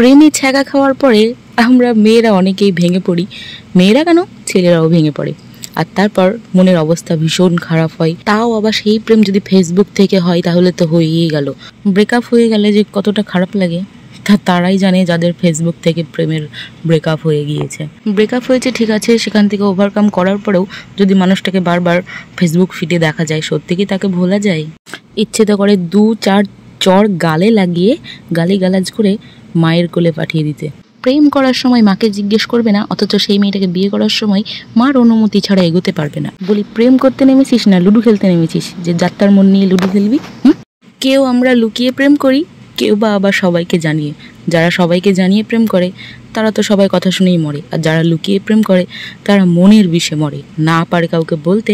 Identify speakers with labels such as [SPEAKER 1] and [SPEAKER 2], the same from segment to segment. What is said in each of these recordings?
[SPEAKER 1] প্রেমে ছ্যাঁকা খাওয়ার পরে আমরা মেয়েরা অনেকেই ভেঙে পড়ি, মেয়েরা কেন ছেলেরাও ভেঙে পড়ে, আর তারপর মনের অবস্থা ভীষণ খারাপ হয়। তাও আবার সেই প্রেম যদি ফেসবুক থেকে হয় তাহলে তো হয়েই গেল। ব্রেকআপ হয়ে গেলে যে কতটা খারাপ লাগে তারাই জানে যাদের ফেসবুক থেকে প্রেমের ব্রেকআপ হয়ে গিয়েছে। ব্রেকআপ হয়েছে ঠিক আছে, সেখান থেকে ওভারকাম করার পরেও যদি মানুষটাকে বারবার ফেসবুক ফিডে দেখা যায়, সত্যি কি তাকে ভোলা যায়? ইচ্ছে তো করে 2-4 চর গালে লাগিয়ে গালিগালাজ করে মায়ের কোলে পাঠিয়ে দিতে। প্রেম করার সময় মাকে জিজ্ঞেস করবে না, অথচ সেই মেয়েটাকে বিয়ে করার সময় মার অনুমতি ছাড়া এগোতে পারবে না। বলি, প্রেম করতে নেমেছিস না লুডো খেলতে নেমেছিস যে যাত্রার মন নিয়ে লুডো খেলবি? কেউ আমরা লুকিয়ে প্রেম করি, কেউ বা আবার সবাইকে জানিয়ে। যারা সবাইকে জানিয়ে প্রেম করে তারা তো সবাই কথা শুনেই মরে, আর যারা লুকিয়ে প্রেম করে তারা মনের বিষে মরে, না পারে কাউকে বলতে,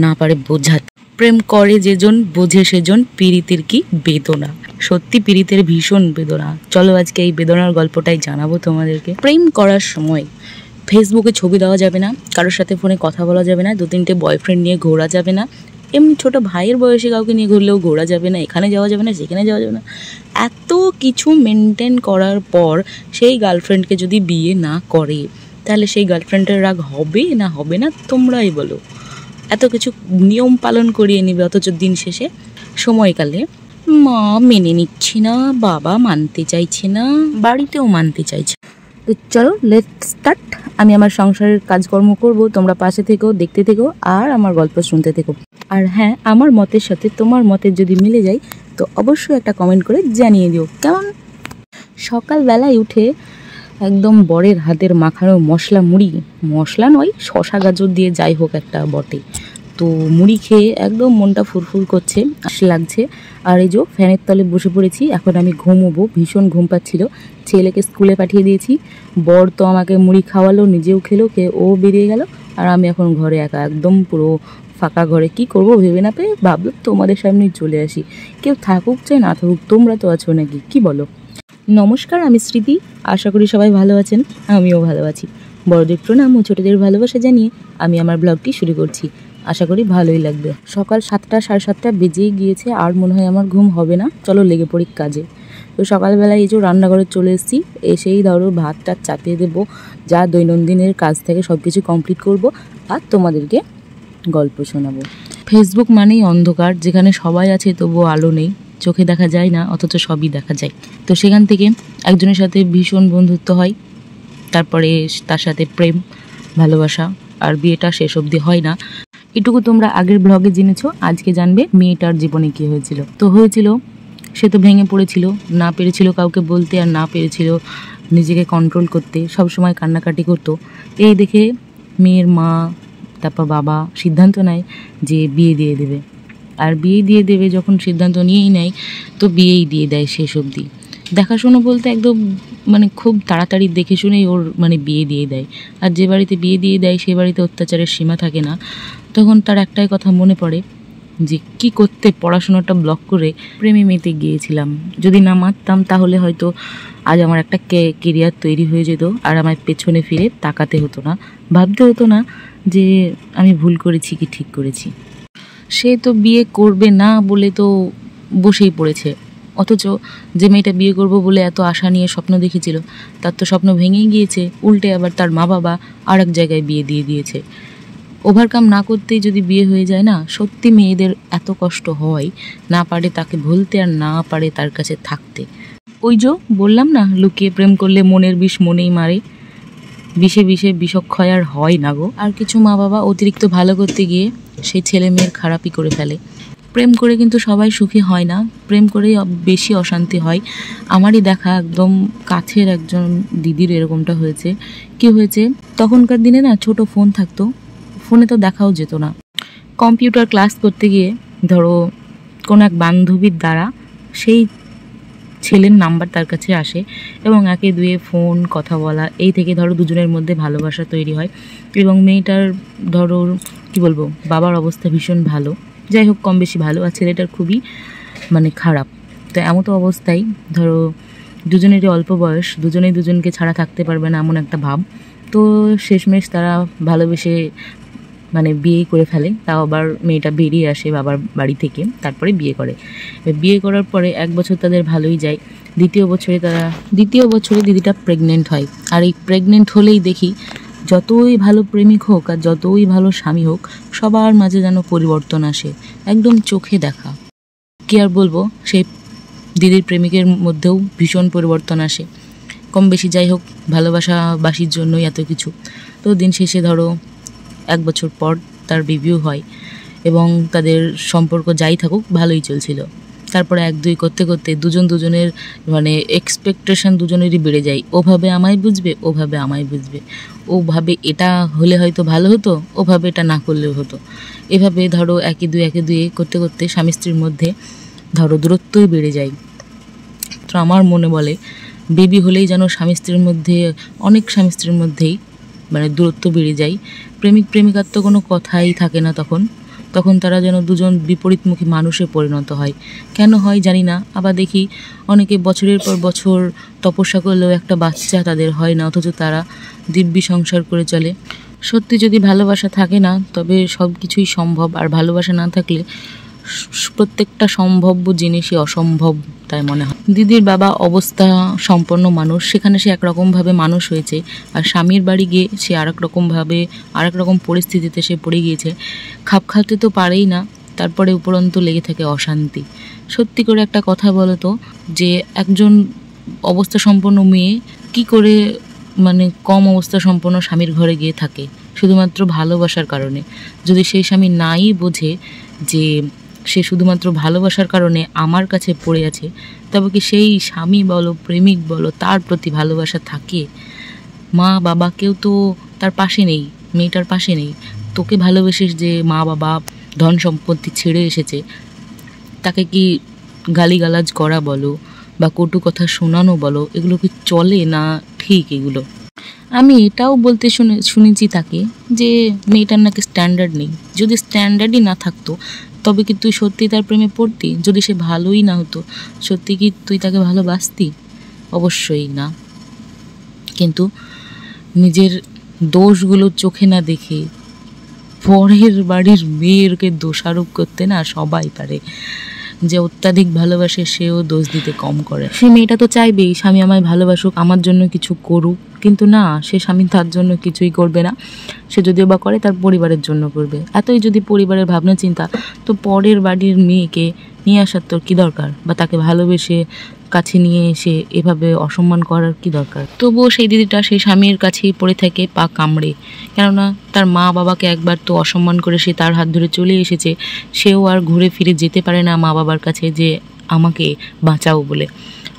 [SPEAKER 1] না পারে বোঝাতে। প্রেম করে যেজন বোঝে সেজন, পীড়িতের কি বেদনা। সত্যি পীড়িতের ভীষণ বেদনা। চলো আজকে এই বেদনার গল্পটাই জানাবো তোমাদেরকে। প্রেম করার সময় ফেসবুকে ছবি দেওয়া যাবে না, কারোর সাথে ফোনে কথা বলা যাবে না, 2-3টে বয়ফ্রেন্ড নিয়ে ঘোরা যাবে না, এমনি ছোট ভাইয়ের বয়সে কাউকে নিয়ে ঘুরলেও ঘোরা যাবে না, এখানে যাওয়া যাবে না, সেখানে যাওয়া যাবে না। এত কিছু মেনটেন করার পর সেই গার্লফ্রেন্ডকে যদি বিয়ে না করে তাহলে সেই গার্লফ্রেন্ডের রাগ হবে না হবে না তোমরাই বলো। এত কিছু নিয়ম পালন করিয়ে নিবে, অথচ দিন শেষে সময়কালে মা মেনে নিচ্ছে না, বাবা মানতে চাইছে না, বাড়িতেও মানতে চাইছে। তো চলো লেটস স্টার্ট। আমি আমার সংসারের কাজকর্ম করব, তোমরা পাশে থেকো, দেখতে থেকো, আর আমার গল্প শুনতে থেকো। আর হ্যাঁ, আমার মতের সাথে তোমার মতের যদি মিলে যায় তো অবশ্যই একটা কমেন্ট করে জানিয়ে দিও কেমন। সকালবেলায় উঠে একদম বরের হাতের মাখানো মশলা নয়, শশা গাজর দিয়ে যাই হোক একটা বটে, তো মুড়ি খেয়ে একদম মনটা ফুরফুর করছে, লাগছে। আর এই যে ফ্যানের তলে বসে পড়েছি, এখন আমি ঘুমোবো, ভীষণ ঘুম পাচ্ছিল। ছেলেকে স্কুলে পাঠিয়ে দিয়েছি, বর তো আমাকে মুড়ি খাওয়ালো, নিজেও খেলো, ও বেরিয়ে গেল, আর আমি এখন ঘরে একা, একদম পুরো ফাঁকা ঘরে। কি করব ভেবে না পেয়ে ভাবলাম তোমাদের সামনে চলে আসি। কেউ থাকুক চাই না থাকুক, তোমরা তো আছো নাকি, কি বলো? নমস্কার, আমি স্মৃতি। আশা করি সবাই ভালো আছেন, আমিও ভালো আছি। বড়দের প্রণাম ও ছোটদের ভালোবাসা জানিয়ে আমি আমার ব্লগটি শুরু করছি। আশা করি ভালোই লাগবে। সকাল 7টা 7:30 বেজেই গিয়েছে, আর মনে হয় আমার ঘুম হবে না। চলো লেগে পড়ি কাজে। তো সকালবেলায় এই যে রান্নাঘরে চলে এসেছি, এসেই ধরো ভাতটা চাপিয়ে দেবো, যা দৈনন্দিনের কাজ থেকে সব কিছু কমপ্লিট করব, আর তোমাদেরকে গল্প শোনাবো। ফেসবুক মানেই অন্ধকার, যেখানে সবাই আছে তবুও আলো নেই, চোখে দেখা যায় না অথচ সবই দেখা যায়। তো সেখান থেকে একজনের সাথে ভীষণ বন্ধুত্ব হয়, তারপরে তার সাথে প্রেম ভালোবাসা, আর বিয়েটা শেষ অবধি হয় না। এটুকু তোমরা আগের ব্লগে জেনেছো, আজকে জানবে মেয়েটার জীবনে কি হয়েছিল। তো হয়েছিল, সে তো ভেঙে পড়েছিল, না পেরেছিল কাউকে বলতে, আর না পেরেছিল নিজেকে কন্ট্রোল করতে, সবসময় কান্নাকাটি করতো। এই দেখে মেয়ের মা তারপর বাবা সিদ্ধান্ত নেয় যে বিয়ে দিয়ে দেবে। আর বিয়ে দিয়ে দেবে যখন সিদ্ধান্ত নিয়েই নেয়, তো বিয়েই দিয়ে দেয় শেষ অবধি। দেখাশুনো বলতে একদম খুব তাড়াতাড়ি দেখে শুনেই ওর বিয়ে দিয়ে দেয়। আর যে বাড়িতে বিয়ে দিয়ে দেয় সে বাড়িতে অত্যাচারের সীমা থাকে না। তখন তার একটাই কথা মনে পড়ে যে কি করতে পড়াশোনাটা ব্লক করে প্রেমে মেতে গিয়েছিলাম, যদি না মারতাম তাহলে হয়তো আজ আমার একটা কেরিয়ার তৈরি হয়ে যেত, আর আমার পেছনে ফিরে তাকাতে হতো না, ভাবতে হতো না যে আমি ভুল করেছি কি ঠিক করেছি। সে তো বিয়ে করবে না বলে তো বসেই পড়েছে, অথচ যে মেয়েটা বিয়ে করবো বলে এত আশা নিয়ে স্বপ্ন দেখেছিল তার তো স্বপ্ন ভেঙেই গিয়েছে। উল্টে আবার তার মা বাবা আর এক জায়গায় বিয়ে দিয়ে দিয়েছে। ওভারকাম না করতেই যদি বিয়ে হয়ে যায় না, সত্যি মেয়েদের এত কষ্ট হয়, না পারে তাকে ভুলতে আর না পারে তার কাছে থাকতে। ওই যে বললাম না, লুকিয়ে প্রেম করলে মনের বিষ মনেই মারে, বিষে বিষে বিষক্ষয় আর হয় না গো। আর কিছু মা বাবা অতিরিক্ত ভালো করতে গিয়ে সেই ছেলে মেয়ের খারাপই করে ফেলে। প্রেম করে কিন্তু সবাই সুখী হয় না, প্রেম করেই বেশি অশান্তি হয়। আমারই দেখা একদম কাছের একজন দিদির এরকমটা হয়েছে। কি হয়েছে, তখনকার দিনে না ছোট ফোন থাকতো, ফোনে তো দেখাও যেত না। কম্পিউটার ক্লাস করতে গিয়ে ধরো কোনো এক বান্ধবীর দ্বারা সেই ছেলের নাম্বার তার কাছে আসে, এবং একে দুয়ে ফোন কথা বলা, এই থেকে ধরো দুজনের মধ্যে ভালোবাসা তৈরি হয়। এবং মেয়েটার ধরো কি বলবো, বাবার অবস্থা ভীষণ ভালো, যাই হোক কম বেশি ভালো, আর ছেলেটার খুবই খারাপ। তো এমতো অবস্থায় ধরো দুজনেরই অল্প বয়স, দুজনেই দুজনকে ছাড়া থাকতে পারবে না এমন একটা ভাব। তো শেষমেশ তারা ভালোবেসে বিয়ে করে ফেলে। তাও আবার মেয়েটা বেরিয়ে আসে বাবার বাড়ি থেকে, তারপরে বিয়ে করে। বিয়ে করার পরে 1 বছর তাদের ভালোই যায়। দ্বিতীয় বছরে দিদিটা প্রেগনেন্ট হয়। আর এই প্রেগনেন্ট হলেই দেখি যতই ভালো প্রেমিক হোক আর যতই ভালো স্বামী হোক, সবার মাঝে যেন পরিবর্তন আসে, একদম চোখে দেখা। কি আর বলবো, সেই দিদির প্রেমিকের মধ্যেও ভীষণ পরিবর্তন আসে। কম বেশি যাই হোক, ভালোবাসাবাসির জন্যই এত কিছু। তো দিন শেষে ধরো 1 বছর পর তার বেবিও হয় এবং তাদের সম্পর্ক যাই থাকুক ভালোই চলছিল। তারপরে 1-2 করতে করতে দুজনের মানে এক্সপেকটেশন দুজনেরই বেড়ে যায়। ওভাবে আমায় বুঝবে, ওভাবে আমায় বুঝবে, ওভাবে এটা হলে হয়তো ভালো হতো, ওভাবে এটা না করলেও হতো। এভাবে ধরো 1-2 করতে করতে স্বামী স্ত্রীর মধ্যে ধরো দূরত্বই বেড়ে যায়। তো আমার মনে বলে বেবি হলেই যেন স্বামী স্ত্রীর মধ্যেই মানে দূরত্ব বেড়ে যায়। প্রেমিক প্রেমিকার তো কোনো কথাই থাকে না তখন তারা যেন দুজন বিপরীতমুখী মানুষে পরিণত হয়। কেন হয় জানি না। আবার দেখি অনেকে বছরের পর বছর তপস্যা করলেও একটা বাচ্চা তাদের হয় না, অথচ তারা দিব্যি সংসার করে চলে। সত্যি যদি ভালোবাসা থাকে না, তবে সব কিছুই সম্ভব। আর ভালোবাসা না থাকলে প্রত্যেকটা সম্ভাব্য জিনিসই অসম্ভব তাই মনে হয়। দিদির বাবা অবস্থা সম্পন্ন মানুষ, সেখানে সে একরকমভাবে মানুষ হয়েছে, আর স্বামীর বাড়ি গিয়ে সে আরেক রকম পরিস্থিতিতে সে পড়ে গিয়েছে। খাপ খাওয়াতে তো পারেই না, তারপরে উপরন্তু লেগে থাকে অশান্তি। সত্যি করে একটা কথা বলো তো, যে একজন অবস্থা সম্পন্ন মেয়ে কি করে মানে কম অবস্থা সম্পন্ন স্বামীর ঘরে গিয়ে থাকে শুধুমাত্র ভালোবাসার কারণে? যদি সেই স্বামী নাই বোঝে যে সে শুধুমাত্র ভালোবাসার কারণে আমার কাছে পড়ে আছে, তবে কি সেই স্বামী বলো প্রেমিক বলো তার প্রতি ভালোবাসা থাকে? মা বাবা কেউ তো তার পাশে নেই, মেয়েটার পাশে নেই। তোকে ভালোবেসে যে মা বাবা ধন সম্পত্তি ছেড়ে এসেছে, তাকে কি গালিগালাজ করা বলো বা কটু কথা শোনানো বলো, এগুলো কি চলে না? ঠিক এগুলো আমি এটাও বলতে শুনেছি তাকে যে মেয়েটার নাকি স্ট্যান্ডার্ড নেই। যদি স্ট্যান্ডার্ডই না থাকতো, তবে কি তুই সত্যি তার প্রেমে পড়তি? যদি সে ভালোই না হতো, সত্যি কি তুই তাকে ভালোবাসতি? অবশ্যই না। কিন্তু নিজের দোষগুলো চোখে না দেখে পরের বাড়ির মেয়েরকে দোষারোপ করতে না সবাই পারে। যে অত্যাধিক ভালোবাসে সেও দোষ দিতে কম করে। সে মেয়েটা তো চাইবেই স্বামী আমায় ভালোবাসুক, আমার জন্য কিছু করুক, কিন্তু না, সে স্বামী তার জন্য কিছুই করবে না। সে যদিও বা করে, তার পরিবারের জন্য করবে। এতই যদি পরিবারের ভাবনা চিন্তা, তো পরের বাড়ির মেয়েকে নিয়ে আসার তোর কী দরকার? বা তাকে ভালোবেসে কাছে নিয়ে এসে এভাবে অসম্মান করার কি দরকার? তবুও সেই দিদিটা সেই স্বামীর কাছেই পড়ে থাকে পা কামড়ে। কেননা তার মা বাবাকে একবার তো অসম্মান করে সে তার হাত ধরে চলে এসেছে, সেও আর ঘুরে ফিরে যেতে পারে না মা বাবার কাছে যে আমাকে বাঁচাও বলে।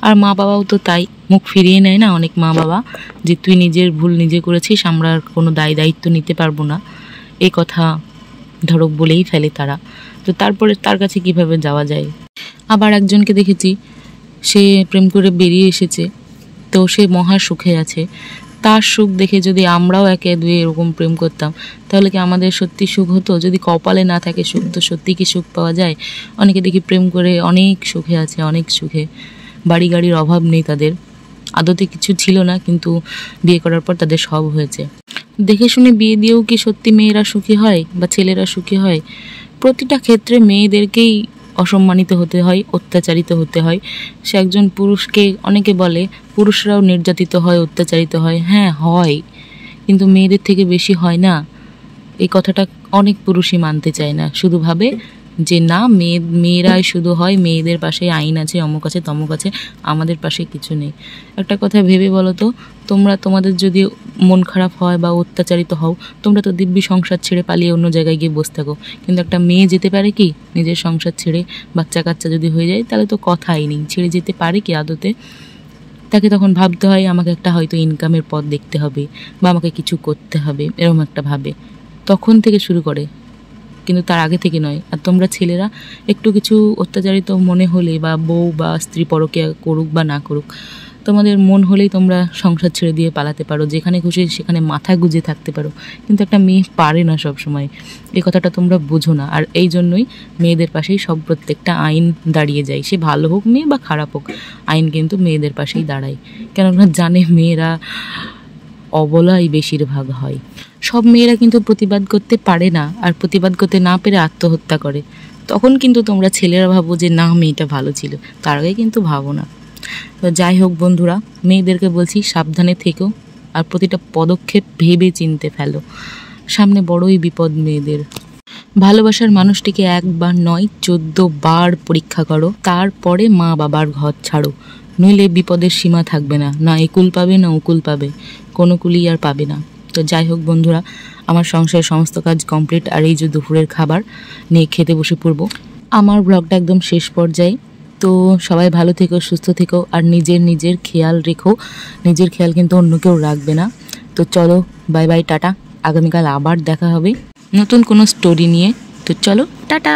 [SPEAKER 1] আর মা বাবাও তো তাই, মুখ ফিরিয়ে নেয় না অনেক মা বাবা, যে তুই নিজের ভুল নিজে করেছিস, আমরা আর কোনো দায়িত্ব নিতে পারবো না, এই কথা ধরো বলেই ফেলে তারা। তো তারপরে তার কাছে কিভাবে যাওয়া যায়? আবার একজনকে দেখেছি, সে প্রেম করে বেরিয়ে এসেছে, তো সে মহা সুখে আছে। তার সুখ দেখে যদি আমরাও 1-2 এরকম প্রেম করতাম, তাহলে কি আমাদের সত্যি সুখ হতো? যদি কপালে না থাকে সুখ, তো সত্যি কি সুখ পাওয়া যায়? অনেকে দেখি প্রেম করে অনেক সুখে আছে, অনেক সুখে, বাড়ি গাড়ির অভাব নেই তাদের, আদতে কিছু ছিল না, কিন্তু বিয়ে করার পর তাদের সব হয়েছে। দেখে শুনে বিয়ে দিয়েও কি সত্যি মেয়েরা সুখী হয় বা ছেলেরা সুখী হয়? প্রতিটা ক্ষেত্রে মেয়েদেরকেই অসম্মানিত হতে হয়, অত্যাচারিত হতে হয়। সে একজন পুরুষকে, অনেকে বলে পুরুষরাও নির্যাতিত হয়, অত্যাচারিত হয়। হ্যাঁ হয়, কিন্তু মেয়েদের থেকে বেশি হয় না? এই কথাটা অনেক পুরুষই মানতে চায় না, শুধু ভাবে যে না মেয়েরাই শুধু হয়, মেয়েদের পাশে আইন আছে, অমুক আছে তমুক আছে, আমাদের পাশে কিছু নেই। একটা কথা ভেবে বলো তো, তোমাদের যদি মন খারাপ হয় বা অত্যাচারিত হও, তোমরা তো দিব্যি সংসার ছেড়ে পালিয়ে অন্য জায়গায় গিয়ে বসে থাকো। কিন্তু একটা মেয়ে যেতে পারে কি নিজের সংসার ছেড়ে? বাচ্চা কাচ্চা যদি হয়ে যায় তাহলে তো কথাই নেই, ছেড়ে যেতে পারে কি আদতে? তাকে তখন ভাবতে হয় আমাকে একটা হয়তো ইনকামের পথ দেখতে হবে বা আমাকে কিছু করতে হবে, এরকম একটা ভাবে তখন থেকে শুরু করে, কিন্তু তার আগে থেকে নয়। আর তোমরা ছেলেরা একটু কিছু অত্যাচারিত মনে হলে বা বউ বা স্ত্রী পরকীয়া করুক বা না করুক, তোমাদের মন হলেই তোমরা সংসার ছেড়ে দিয়ে পালাতে পারো, যেখানে খুশি সেখানে মাথা গুজে থাকতে পারো। কিন্তু একটা মেয়ে পারে না সব সময়, এই কথাটা তোমরা বোঝো না। আর এই জন্যই মেয়েদের পাশেই সব প্রত্যেকটা আইন দাঁড়িয়ে যায়, সে ভালো হোক মেয়ে বা খারাপ হোক, আইন কিন্তু মেয়েদের পাশেই দাঁড়ায়। কেননা জানে মেয়েরা অবলাই বেশিরভাগ হয়। সব মেয়েরা কিন্তু প্রতিবাদ করতে পারে না, আর প্রতিবাদ করতে না পেরে আত্মহত্যা করে। তখন কিন্তু তোমরা ছেলেরা ভাবো যে না মেয়েটা ভালো ছিল, তার আগে কিন্তু ভাবো না। তো যাই হোক বন্ধুরা, মেয়েদেরকে বলছি সাবধানে থেকো, আর প্রতিটা পদক্ষেপ ভেবে চিনতে ফেলো, সামনে বড়ই বিপদ মেয়েদের। ভালোবাসার মানুষটিকে একবার নয় 14 বার পরীক্ষা করো, তারপরে মা বাবার ঘর ছাড়ো, নইলে বিপদের সীমা থাকবে না, না একুল পাবে না উকুল পাবে, কোনো কুলি আর পাবে না। তো যাই হোক বন্ধুরা, আমার সংসারের সমস্ত কাজ কমপ্লিট, আর এই যে দুপুরের খাবার নিয়ে খেতে বসে পড়বো। আমার ব্লগটা একদম শেষ পর্যায়ে। তো সবাই ভালো থেকো, সুস্থ থেকো, আর নিজের খেয়াল রেখো। নিজের খেয়াল কিন্তু অন্য কেউ রাখবে না। তো চলো, বাই বাই, টাটা। আগামীকাল আবার দেখা হবে নতুন কোনো স্টোরি নিয়ে। তো চলো, টাটা।